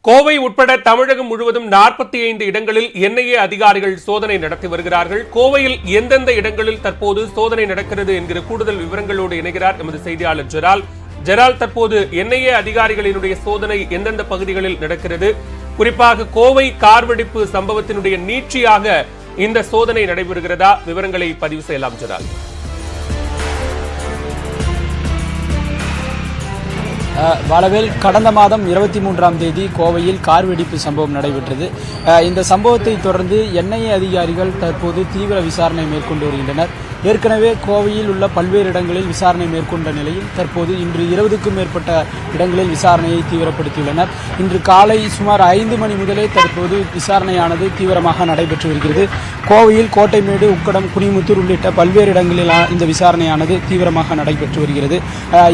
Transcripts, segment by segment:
கோவை உட்பட தமிழகம் முழுவதும் 45 இடங்களில் என்ஐஏ அதிகாரிகள் சோதனை நடத்தி வருகிறார்கள். கோவையில் எந்தெந்த இடங்களில் தற்போது சோதனை நடக்கிறது என்கிற கூடுதல் விவரங்களோடு இணைகிறார் எமது செய்தியாளர் ஜெரால். தற்போது என்ஐஏ அதிகாரிகளினுடைய சோதனை எந்தெந்த பகுதிகளில் நடக்கிறது, குறிப்பாக கோவை கார் வெடிப்பு சம்பவத்தினுடைய நீட்சியாக இந்த சோதனை நடைபெறுகிறதா? விவரங்களை பதிவு செய்யலாம் ஜெரால். வளவேல், கடந்த மாதம் 23ஆம் தேதி கோவையில் கார் வெடிப்பு சம்பவம் நடைபெற்றது. இந்த சம்பவத்தை தொடர்ந்து என்ஐஏ அதிகாரிகள் தற்போது தீவிர விசாரணை மேற்கொண்டு வருகின்றனர். ஏற்கனவே கோவையில் உள்ள பல்வேறு இடங்களில் விசாரணை மேற்கொண்ட நிலையில் தற்போது இன்று 20க்கும் மேற்பட்ட இடங்களில் விசாரணையை தீவிரப்படுத்தியுள்ளனர். இன்று காலை சுமார் 5 மணி முதலே தற்போது விசாரணையானது தீவிரமாக நடைபெற்று வருகிறது. கோவையில் கோட்டைமேடு, உக்கடம், குனிமுத்தூர் உள்ளிட்ட பல்வேறு இடங்களில் இந்த விசாரணையானது தீவிரமாக நடைபெற்று வருகிறது.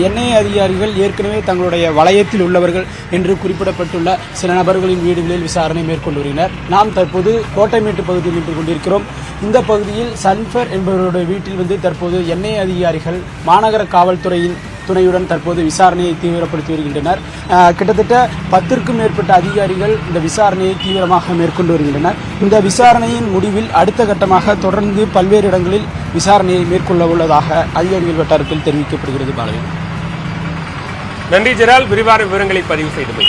என்ஐஏ அதிகாரிகள் ஏற்கனவே தங்களுடைய வளையத்தில் உள்ளவர்கள் என்று குறிப்பிடப்பட்டுள்ள சில நபர்களின் வீடுகளில் விசாரணை மேற்கொண்டு வருகின்றனர். நாம் தற்போது கோட்டைமேட்டு பகுதியில் நின்று கொண்டிருக்கிறோம். இந்த பகுதியில் சல்பர் என்பவருடைய வீட்டில் தற்போது என்ஐஏ அதிகாரிகள் மாநகர காவல்துறையின் துணையுடன் தற்போது விசாரணையை தீவிரப்படுத்தி வருகின்றனர். கிட்டத்தட்ட 10க்கும் மேற்பட்ட அதிகாரிகள் இந்த விசாரணையை தீவிரமாக மேற்கொண்டு வருகின்றனர். இந்த விசாரணையின் முடிவில் அடுத்த கட்டமாக தொடர்ந்து பல்வேறு இடங்களில் விசாரணையை மேற்கொள்ள உள்ளதாக அதிகாரிகள் வட்டாரத்தில் தெரிவிக்கப்படுகிறது. நன்றி ஜெரால், விரிவான விவரங்களை பதிவு செய்தமை.